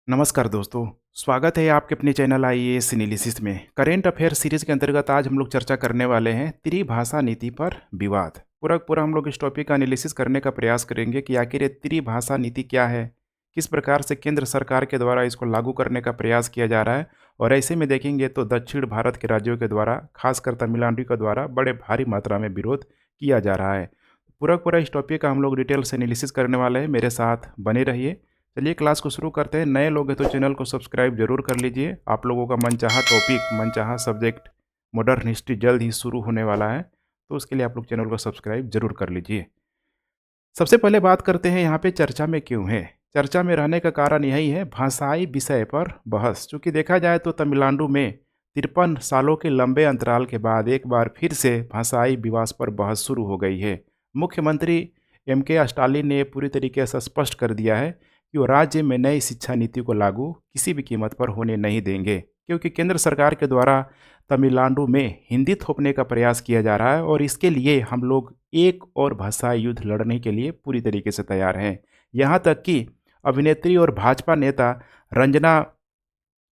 नमस्कार दोस्तों, स्वागत है आपके अपने चैनल आईएएस एनालिसिस में। करेंट अफेयर सीरीज के अंतर्गत आज हम लोग चर्चा करने वाले हैं त्रिभाषा नीति पर विवाद। पूरा हम लोग इस टॉपिक का एनालिसिस करने का प्रयास करेंगे कि आखिर ये त्रिभाषा नीति क्या है, किस प्रकार से केंद्र सरकार के द्वारा इसको लागू करने का प्रयास किया जा रहा है और ऐसे में देखेंगे तो दक्षिण भारत के राज्यों के द्वारा, खासकर तमिलनाडु के द्वारा बड़े भारी मात्रा में विरोध किया जा रहा है। पूरा इस टॉपिक का हम लोग डिटेल से एनालिसिस करने वाले हैं, मेरे साथ बने रहिए। चलिए क्लास को शुरू करते हैं। नए लोग हैं तो चैनल को सब्सक्राइब जरूर कर लीजिए। आप लोगों का मनचाहा टॉपिक, मनचाहा सब्जेक्ट मॉडर्न हिस्ट्री जल्द ही शुरू होने वाला है, तो उसके लिए आप लोग चैनल को सब्सक्राइब जरूर कर लीजिए। सबसे पहले बात करते हैं यहाँ पे चर्चा में क्यों है। चर्चा में रहने का कारण यही है, भाषाई विषय पर बहस। चूँकि देखा जाए तो तमिलनाडु में 53 सालों के लंबे अंतराल के बाद एक बार फिर से भाषाई विवाद पर बहस शुरू हो गई है। मुख्यमंत्री MK स्टालिन ने पूरी तरीके से स्पष्ट कर दिया है कि वो राज्य में नई शिक्षा नीति को लागू किसी भी कीमत पर होने नहीं देंगे, क्योंकि केंद्र सरकार के द्वारा तमिलनाडु में हिंदी थोपने का प्रयास किया जा रहा है और इसके लिए हम लोग एक और भाषाई युद्ध लड़ने के लिए पूरी तरीके से तैयार हैं। यहाँ तक कि अभिनेत्री और भाजपा नेता रंजना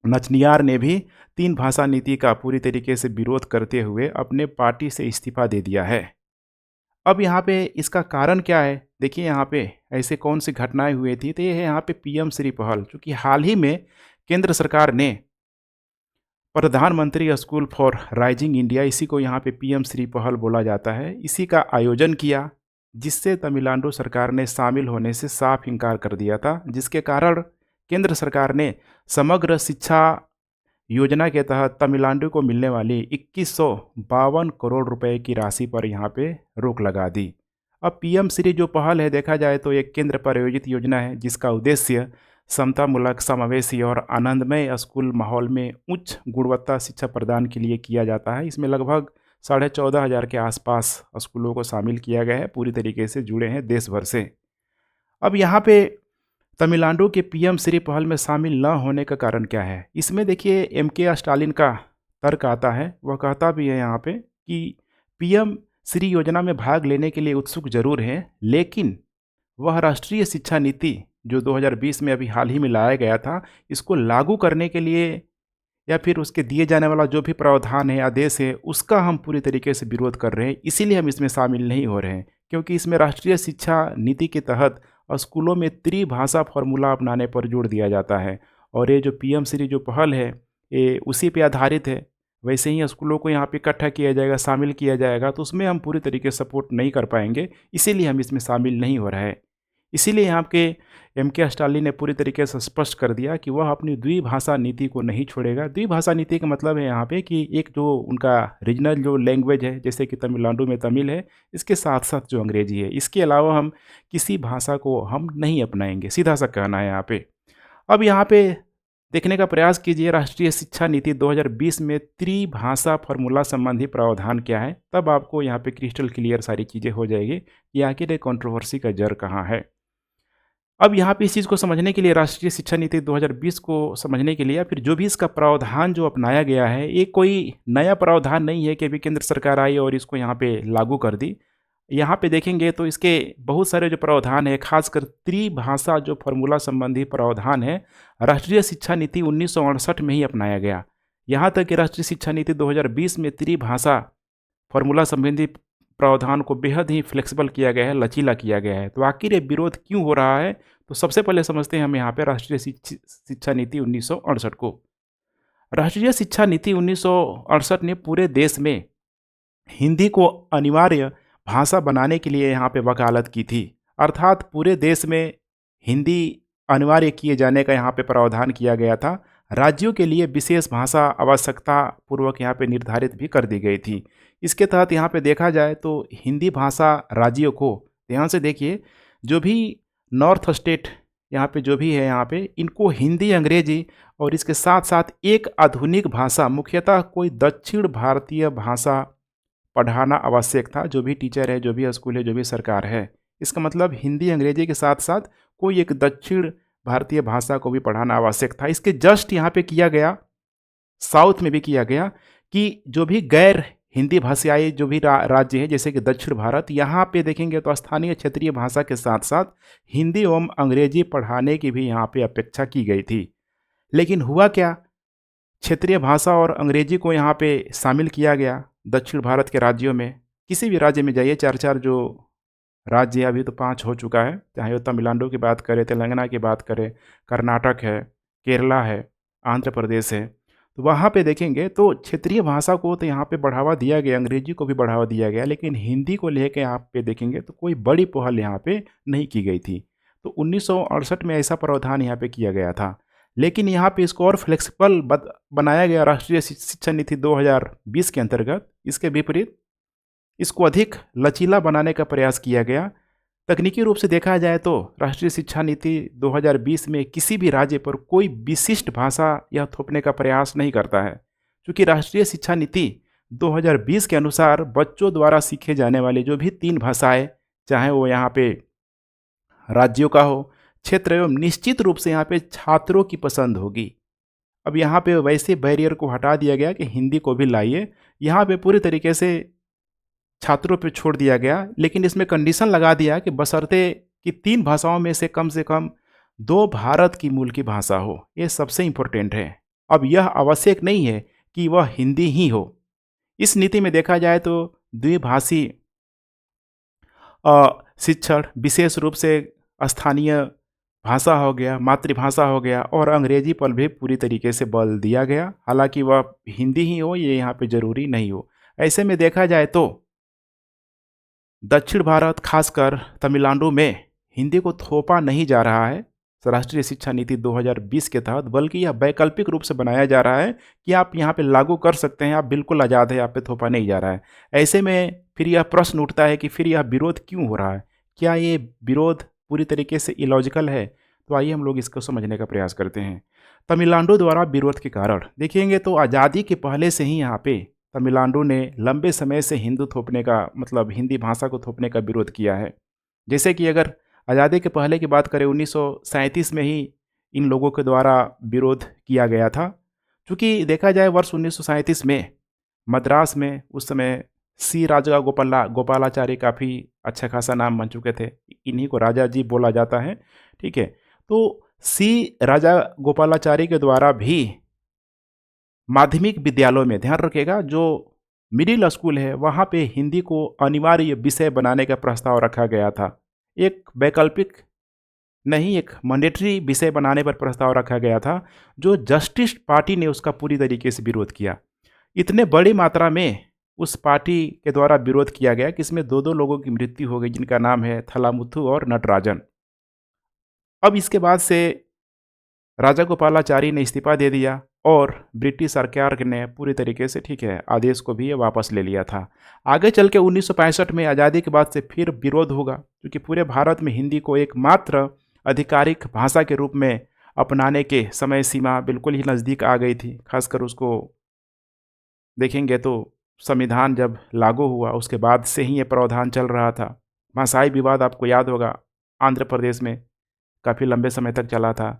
नचनियार ने भी 3 भाषा नीति का पूरी तरीके से विरोध करते हुए अपने पार्टी से इस्तीफा दे दिया है। अब यहाँ पे इसका कारण क्या है? देखिए यहाँ पे ऐसे कौन सी घटनाएं हुई थी, तो ये है यहाँ पे PM श्री पहल। चूँकि हाल ही में केंद्र सरकार ने प्रधानमंत्री स्कूल फॉर राइजिंग इंडिया, इसी को यहाँ पे PM श्री पहल बोला जाता है, इसी का आयोजन किया, जिससे तमिलनाडु सरकार ने शामिल होने से साफ इनकार कर दिया था, जिसके कारण केंद्र सरकार ने समग्र शिक्षा योजना के तहत तमिलनाडु को मिलने वाली 2152 करोड़ रुपए की राशि पर यहाँ पे रोक लगा दी। अब PM श्री जो पहल है, देखा जाए तो एक केंद्र प्रायोजित योजना है, जिसका उद्देश्य समतामूलक, समावेशी और आनंदमय स्कूल माहौल में उच्च गुणवत्ता शिक्षा प्रदान के लिए किया जाता है। इसमें लगभग 14,500 के आसपास स्कूलों को शामिल किया गया है, पूरी तरीके से जुड़े हैं देश भर से। अब यहाँ पे तमिलनाडु के PM श्री पहल में शामिल न होने का कारण क्या है? इसमें देखिए MK स्टालिन का तर्क आता है। वह कहता भी है यहाँ पे कि PM श्री योजना में भाग लेने के लिए उत्सुक जरूर हैं, लेकिन वह राष्ट्रीय शिक्षा नीति जो 2020 में अभी हाल ही में लाया गया था, इसको लागू करने के लिए या फिर उसके दिए जाने वाला जो भी प्रावधान है, आदेश है, उसका हम पूरी तरीके से विरोध कर रहे हैं। इसीलिए हम इसमें शामिल नहीं हो रहे हैं, क्योंकि इसमें राष्ट्रीय शिक्षा नीति के तहत स्कूलों में त्रिभाषा फार्मूला अपनाने पर जोर दिया जाता है और ये जो PM श्री जो पहल है, ये उसी पे आधारित है। वैसे ही स्कूलों को यहाँ पे इकट्ठा किया जाएगा, शामिल किया जाएगा, तो उसमें हम पूरी तरीके से सपोर्ट नहीं कर पाएंगे, इसीलिए हम इसमें शामिल नहीं हो रहे हैं। इसीलिए यहाँ के MK स्टालिन ने पूरी तरीके से स्पष्ट कर दिया कि वह अपनी द्विभाषा नीति को नहीं छोड़ेगा। द्विभाषा नीति का मतलब है यहाँ पे कि एक जो उनका रीजनल जो लैंग्वेज है, जैसे कि तमिलनाडु में तमिल है, इसके साथ साथ जो अंग्रेजी है, इसके अलावा हम किसी भाषा को हम नहीं अपनाएंगे, सीधा सा कहना है यहाँ पे। अब यहाँ पे देखने का प्रयास कीजिए, राष्ट्रीय शिक्षा नीति 2020 में त्रिभाषा फार्मूला संबंधी प्रावधान क्या है, तब आपको यहाँ पे क्रिस्टल क्लियर सारी चीज़ें हो जाएगी कि आखिर ये कंट्रोवर्सी का जड़ कहाँ है। अब यहाँ पे इस चीज़ को समझने के लिए, राष्ट्रीय शिक्षा नीति 2020 को समझने के लिए, या फिर जो भी इसका प्रावधान जो अपनाया गया है, ये कोई नया प्रावधान नहीं है कि अभी केंद्र सरकार आई और इसको यहाँ पे लागू कर दी। यहाँ पे देखेंगे तो इसके बहुत सारे जो प्रावधान है, खासकर त्रिभाषा जो फार्मूला संबंधी प्रावधान है, राष्ट्रीय शिक्षा नीति 1968 में ही अपनाया गया। यहाँ तक कि राष्ट्रीय शिक्षा नीति 2020 में त्रिभाषा फार्मूला संबंधी प्रावधान को बेहद ही फ्लेक्सिबल किया गया है, लचीला किया गया है। तो आखिर ये विरोध क्यों हो रहा है, तो सबसे पहले समझते हैं हम यहाँ पे राष्ट्रीय शिक्षा नीति 1968 को। राष्ट्रीय शिक्षा नीति 1968 ने पूरे देश में हिंदी को अनिवार्य भाषा बनाने के लिए यहाँ पे वकालत की थी, अर्थात पूरे देश में हिंदी अनिवार्य किए जाने का यहाँ पे प्रावधान किया गया था। राज्यों के लिए विशेष भाषा आवश्यकता पूर्वक यहाँ पे निर्धारित भी कर दी गई थी। इसके तहत यहाँ पे देखा जाए तो हिंदी भाषा राज्यों को, ध्यान से देखिए, जो भी नॉर्थ स्टेट यहाँ पे जो भी है, यहाँ पे इनको हिंदी, अंग्रेजी और इसके साथ साथ एक आधुनिक भाषा, मुख्यतः कोई दक्षिण भारतीय भाषा पढ़ाना आवश्यक था। जो भी टीचर है, जो भी स्कूल है, जो भी सरकार है, इसका मतलब हिंदी अंग्रेजी के साथ साथ कोई एक दक्षिण भारतीय भाषा को भी पढ़ाना आवश्यक था। इसके जस्ट यहाँ पे किया गया, साउथ में भी किया गया कि जो भी गैर हिंदी भाषाई जो भी राज्य है, जैसे कि दक्षिण भारत, यहाँ पे देखेंगे तो स्थानीय क्षेत्रीय भाषा के साथ साथ हिंदी एवं अंग्रेजी पढ़ाने की भी यहाँ पे अपेक्षा की गई थी। लेकिन हुआ क्या, क्षेत्रीय भाषा और अंग्रेजी को यहाँ पे शामिल किया गया दक्षिण भारत के राज्यों में। किसी भी राज्य में जाइए, 4-4 जो राज्य, अभी तो 5 हो चुका है, चाहे वो तमिलनाडु की बात करें, तेलंगाना की बात करें, कर्नाटक है, केरला है, आंध्र प्रदेश है, तो वहाँ पे देखेंगे तो क्षेत्रीय भाषा को तो यहाँ पे बढ़ावा दिया गया, अंग्रेजी को भी बढ़ावा दिया गया, लेकिन हिंदी को लेके यहाँ पे देखेंगे तो कोई बड़ी पहल यहाँ पे नहीं की गई थी। तो 1968 में ऐसा प्रावधान यहाँ पे किया गया था, लेकिन यहाँ पे इसको और फ्लेक्सिबल बनाया गया राष्ट्रीय शिक्षा नीति 2020 के अंतर्गत। इसके विपरीत इसको अधिक लचीला बनाने का प्रयास किया गया। तकनीकी रूप से देखा जाए तो राष्ट्रीय शिक्षा नीति 2020 में किसी भी राज्य पर कोई विशिष्ट भाषा यह थोपने का प्रयास नहीं करता है, क्योंकि राष्ट्रीय शिक्षा नीति 2020 के अनुसार बच्चों द्वारा सीखे जाने वाले जो भी 3 भाषाएं, चाहे वो यहाँ पे राज्यों का हो, क्षेत्र एवं निश्चित रूप से यहाँ पे छात्रों की पसंद होगी। अब यहाँ पे वैसे बैरियर को हटा दिया गया कि हिंदी को भी लाइए, यहाँ पे पूरी तरीके से छात्रों पे छोड़ दिया गया, लेकिन इसमें कंडीशन लगा दिया कि बशर्ते कि 3 भाषाओं में से कम 2 भारत की मूल की भाषा हो। ये सबसे इम्पोर्टेंट है। अब यह आवश्यक नहीं है कि वह हिंदी ही हो। इस नीति में देखा जाए तो द्विभाषी शिक्षण, विशेष रूप से स्थानीय भाषा हो गया, मातृभाषा हो गया, और अंग्रेजी पर भी पूरी तरीके से बल दिया गया। हालांकि वह हिंदी ही हो, ये यहाँ पे ज़रूरी नहीं हो। ऐसे में देखा जाए तो दक्षिण भारत, खासकर तमिलनाडु में हिंदी को थोपा नहीं जा रहा है राष्ट्रीय शिक्षा नीति 2020 के तहत, बल्कि यह वैकल्पिक रूप से बनाया जा रहा है कि आप यहाँ पे लागू कर सकते हैं, आप बिल्कुल आज़ाद है, आप पे थोपा नहीं जा रहा है। ऐसे में फिर यह प्रश्न उठता है कि फिर यह विरोध क्यों हो रहा है, क्या ये विरोध पूरी तरीके से इलॉजिकल है? तो आइए हम लोग इसको समझने का प्रयास करते हैं। तमिलनाडु द्वारा विरोध के कारण देखेंगे तो आज़ादी के पहले से ही यहाँ पे तमिलनाडु ने लंबे समय से हिंदू थोपने का, मतलब हिंदी भाषा को थोपने का विरोध किया है। जैसे कि अगर आज़ादी के पहले की बात करें, 1937 में ही इन लोगों के द्वारा विरोध किया गया था। चूँकि देखा जाए वर्ष 1937 में मद्रास में उस समय सी राजा गोपालाचारी काफ़ी अच्छा खासा नाम बन चुके थे, इन्हीं को राजा जी बोला जाता है, ठीक है। तो सी राजा गोपालाचारी के द्वारा भी माध्यमिक विद्यालयों में, ध्यान रखिएगा, जो मिडिल स्कूल है वहाँ पे हिंदी को अनिवार्य विषय बनाने का प्रस्ताव रखा गया था। एक वैकल्पिक नहीं, एक मैंडेटरी विषय बनाने पर प्रस्ताव रखा गया था, जो जस्टिस पार्टी ने उसका पूरी तरीके से विरोध किया। इतने बड़ी मात्रा में उस पार्टी के द्वारा विरोध किया गया कि इसमें 2-2 लोगों की मृत्यु हो गई, जिनका नाम है थलामुथु और नटराजन। अब इसके बाद से राजा गोपालाचारी ने इस्तीफा दे दिया और ब्रिटिश सरकार ने पूरी तरीके से, ठीक है, आदेश को भी वापस ले लिया था। आगे चल के 1965 में आज़ादी के बाद से फिर विरोध होगा, क्योंकि पूरे भारत में हिंदी को एकमात्र आधिकारिक भाषा के रूप में अपनाने के समय सीमा बिल्कुल ही नज़दीक आ गई थी। खासकर उसको देखेंगे तो संविधान जब लागू हुआ उसके बाद से ही ये प्रावधान चल रहा था। भाषाई विवाद आपको याद होगा, आंध्र प्रदेश में काफ़ी लंबे समय तक चला था।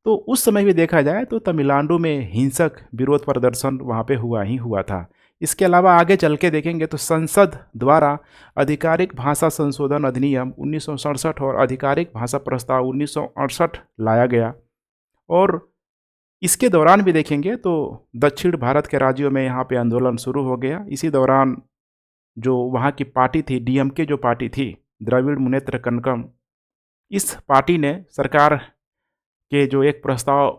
तो उस समय भी देखा जाए तो तमिलनाडु में हिंसक विरोध प्रदर्शन वहाँ पे हुआ ही हुआ था। इसके अलावा आगे चल के देखेंगे तो संसद द्वारा आधिकारिक भाषा संशोधन अधिनियम 1967 और आधिकारिक भाषा प्रस्ताव 1968 लाया गया, और इसके दौरान भी देखेंगे तो दक्षिण भारत के राज्यों में यहाँ पे आंदोलन शुरू हो गया। इसी दौरान जो वहाँ की पार्टी थी, डीएमके जो पार्टी थी, द्रविड़ मुनेत्र कनकम, इस पार्टी ने सरकार के जो एक प्रस्ताव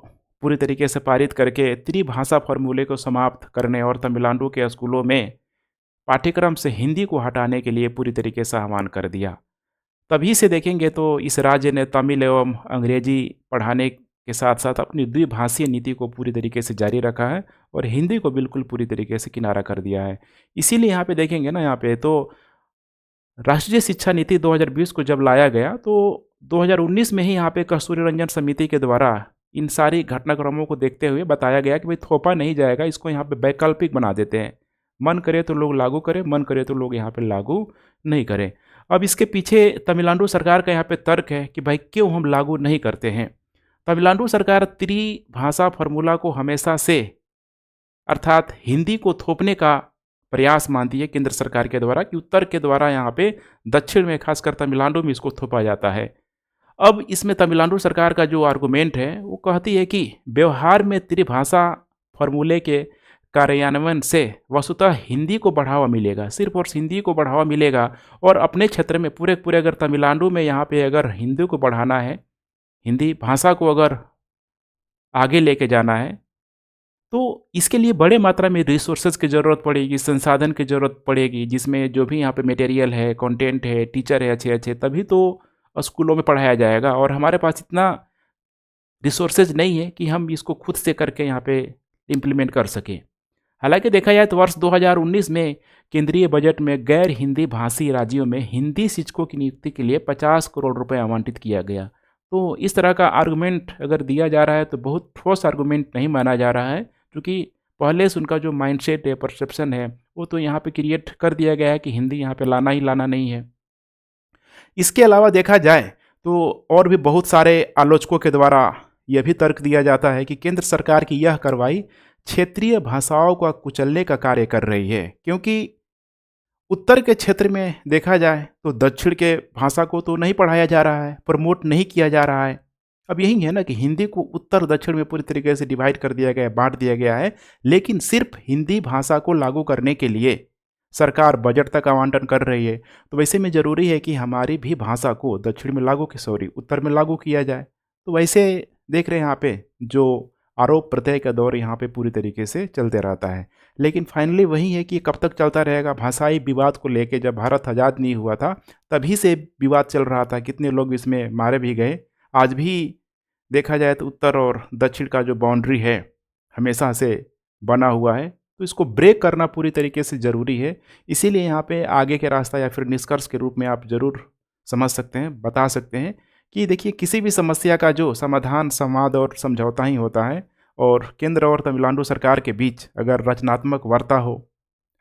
पूरी तरीके से पारित करके त्रिभाषा फॉर्मूले को समाप्त करने और तमिलनाडु के स्कूलों में पाठ्यक्रम से हिंदी को हटाने के लिए पूरी तरीके से आह्वान कर दिया। तभी से देखेंगे तो इस राज्य ने तमिल एवं अंग्रेजी पढ़ाने के साथ साथ अपनी द्विभाषीय नीति को पूरी तरीके से जारी रखा है और हिंदी को बिल्कुल पूरी तरीके से किनारा कर दिया है। इसीलिए यहाँ पे देखेंगे ना, यहाँ पे तो राष्ट्रीय शिक्षा नीति 2020 को जब लाया गया तो 2019 में ही यहाँ पे कस्तूरी रंजन समिति के द्वारा इन सारी घटनाक्रमों को देखते हुए बताया गया कि भाई थोपा नहीं जाएगा, इसको यहाँ पे वैकल्पिक बना देते हैं, मन करे तो लोग लागू करें, मन करे तो लोग यहाँ पे लागू नहीं करें। अब इसके पीछे तमिलनाडु सरकार का यहाँ पे तर्क है कि भाई क्यों हम लागू नहीं करते हैं। तमिलनाडु सरकार त्रिभाषा फार्मूला को हमेशा से, अर्थात हिंदी को थोपने का प्रयास मानती है केंद्र सरकार के द्वारा, कि उत्तर के द्वारा यहाँ पे दक्षिण में खासकर तमिलनाडु में इसको थोपा जाता है। अब इसमें तमिलनाडु सरकार का जो आर्गुमेंट है, वो कहती है कि व्यवहार में त्रिभाषा फॉर्मूले के कार्यान्वयन से वस्तुतः हिंदी को बढ़ावा मिलेगा, सिर्फ और हिंदी को बढ़ावा मिलेगा। और अपने क्षेत्र में पूरे पूरे अगर तमिलनाडु में यहाँ पे अगर हिंदी को बढ़ाना है, हिंदी भाषा को अगर आगे लेके जाना है, तो इसके लिए बड़े मात्रा में रिसोर्सेज की ज़रूरत पड़ेगी, संसाधन की ज़रूरत पड़ेगी, जिसमें जो भी यहाँ पे मटेरियल है, कंटेंट है, टीचर है अच्छे-अच्छे, तभी तो स्कूलों में पढ़ाया जाएगा। और हमारे पास इतना रिसोर्सेज नहीं है कि हम इसको खुद से करके यहाँ पे इम्प्लीमेंट कर सकें। हालांकि देखा जाए तो वर्ष 2019 में केंद्रीय बजट में गैर हिंदी भाषी राज्यों में हिंदी शिक्षकों की नियुक्ति के लिए 50 करोड़ रुपए आवंटित किया गया। तो इस तरह का आर्गुमेंट अगर दिया जा रहा है तो बहुत ठोस आर्गुमेंट नहीं माना जा रहा है, क्योंकि पहले से उनका जो माइंडसेट है, परसेप्शन है, वो तो यहाँ पे क्रिएट कर दिया गया है कि हिंदी यहाँ पे लाना ही लाना नहीं है। इसके अलावा देखा जाए तो और भी बहुत सारे आलोचकों के द्वारा यह भी तर्क दिया जाता है कि केंद्र सरकार की यह कार्रवाई क्षेत्रीय भाषाओं को कुचलने का कार्य कर रही है, क्योंकि उत्तर के क्षेत्र में देखा जाए तो दक्षिण के भाषा को तो नहीं पढ़ाया जा रहा है, प्रमोट नहीं किया जा रहा है। अब यही है ना कि हिंदी को उत्तर दक्षिण में पूरी तरीके से डिवाइड कर दिया गया है, बांट दिया गया है, लेकिन सिर्फ हिंदी भाषा को लागू करने के लिए सरकार बजट तक आवंटन कर रही है। तो वैसे में ज़रूरी है कि हमारी भी भाषा को दक्षिण में लागू उत्तर में लागू किया जाए। तो वैसे देख रहे हैं यहाँ पे जो आरोप प्रत्यय का दौर यहाँ पे पूरी तरीके से चलते रहता है। लेकिन फाइनली वही है कि कब तक चलता रहेगा। भाषाई विवाद को लेके जब भारत आज़ाद नहीं हुआ था तभी से विवाद चल रहा था, कितने लोग इसमें मारे भी गए। आज भी देखा जाए तो उत्तर और दक्षिण का जो बाउंड्री है हमेशा से बना हुआ है, तो इसको ब्रेक करना पूरी तरीके से ज़रूरी है। इसीलिए यहाँ पे आगे के रास्ता या फिर निष्कर्ष के रूप में आप ज़रूर समझ सकते हैं, बता सकते हैं कि देखिए किसी भी समस्या का जो समाधान संवाद और समझौता ही होता है। और केंद्र और तमिलनाडु सरकार के बीच अगर रचनात्मक वार्ता हो,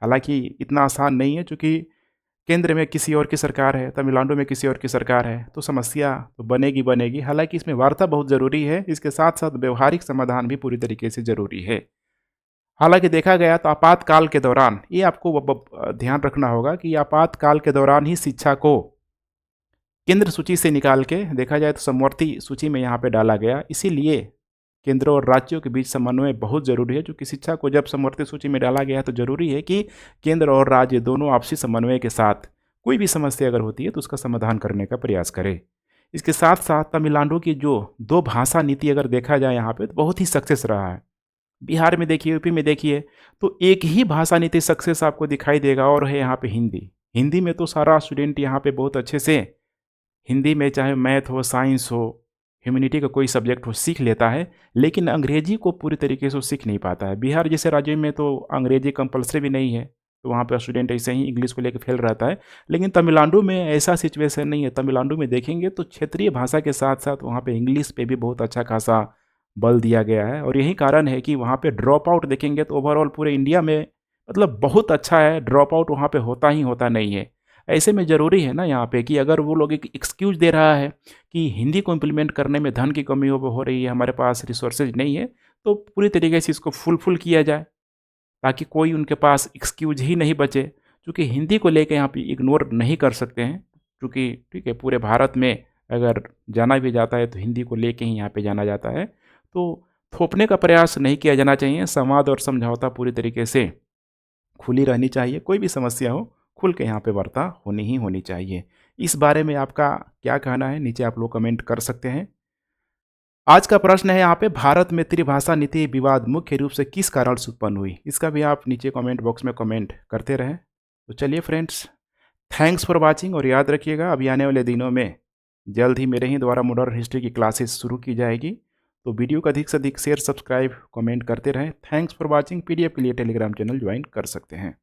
हालांकि इतना आसान नहीं है क्योंकि केंद्र में किसी और की सरकार है, तमिलनाडु में किसी और की सरकार है, तो समस्या तो बनेगी बनेगी। हालांकि इसमें वार्ता बहुत ज़रूरी है, इसके साथ साथ व्यवहारिक समाधान भी पूरी तरीके से ज़रूरी है। हालांकि देखा गया तो आपातकाल के दौरान ये आपको ध्यान रखना होगा कि आपातकाल के दौरान ही शिक्षा को केंद्र सूची से निकाल के देखा जाए तो समवर्ती सूची में यहाँ पे डाला गया। इसीलिए केंद्र और राज्यों के बीच समन्वय बहुत ज़रूरी है, क्योंकि शिक्षा को जब समवर्ती सूची में डाला गया है तो ज़रूरी है कि केंद्र और राज्य दोनों आपसी समन्वय के साथ कोई भी समस्या अगर होती है तो उसका समाधान करने का प्रयास करें। इसके साथ साथ तमिलनाडु की जो 2 भाषा नीति अगर देखा जाए यहाँ पे तो बहुत ही सक्सेस रहा है। बिहार में देखिए, यूपी में देखिए, तो एक ही भाषा नीति सक्सेस आपको दिखाई देगा और है यहाँ पे हिंदी। हिंदी में तो सारा स्टूडेंट यहाँ पे बहुत अच्छे से हिंदी में चाहे मैथ हो, साइंस हो, ह्यूमैनिटी का कोई सब्जेक्ट हो सीख लेता है, लेकिन अंग्रेजी को पूरी तरीके से वो सीख नहीं पाता है। बिहार जैसे राज्यों में तो अंग्रेजी कंपलसरी भी नहीं है, तो वहाँ पे स्टूडेंट ऐसे ही इंग्लिश को लेकर फेल रहता है। लेकिन तमिलनाडु में ऐसा सिचुएशन नहीं है। तमिलनाडु में देखेंगे तो क्षेत्रीय भाषा के साथ साथ वहाँ पे इंग्लिश पे भी बहुत अच्छा खासा बल दिया गया है, और यही कारण है कि वहाँ पे ड्रॉप आउट देखेंगे तो ओवरऑल पूरे इंडिया में मतलब बहुत अच्छा है। ड्रॉप आउट वहाँ पे होता ही होता नहीं है। ऐसे में ज़रूरी है ना यहाँ पे कि अगर वो लोग एक एक्सक्यूज़ दे रहा है कि हिंदी को इम्प्लीमेंट करने में धन की कमी हो रही है, हमारे पास रिसोर्सेज नहीं है, तो पूरी तरीके से इसको फुलफिल किया जाए ताकि कोई उनके पास एक्सक्यूज ही नहीं बचे। क्योंकि हिंदी को लेके यहाँ पे इग्नोर नहीं कर सकते हैं, क्योंकि ठीक है पूरे भारत में अगर जाना भी जाता है तो हिंदी को लेके ही यहाँ पे जाना जाता है। तो थोपने का प्रयास नहीं किया जाना चाहिए। संवाद और समझौता पूरी तरीके से खुली रहनी चाहिए। कोई भी समस्या हो खुल के यहाँ पे वार्ता होनी ही होनी चाहिए। इस बारे में आपका क्या कहना है, नीचे आप लोग कमेंट कर सकते हैं। आज का प्रश्न है यहाँ पे, भारत में त्रिभाषा नीति विवाद मुख्य रूप से किस कारण से उत्पन्न हुई? इसका भी आप नीचे कमेंट बॉक्स में कमेंट करते रहें। तो चलिए फ्रेंड्स, थैंक्स फॉर वाचिंग, और याद रखिएगा अभी आने वाले दिनों में जल्द ही मेरे ही द्वारा मॉडर्न हिस्ट्री की क्लासेस शुरू की जाएगी। तो वीडियो को अधिक से अधिक शेयर, सब्सक्राइब, कमेंट करते रहें। Thanks for watching. PDF के लिए टेलीग्राम चैनल ज्वाइन कर सकते हैं।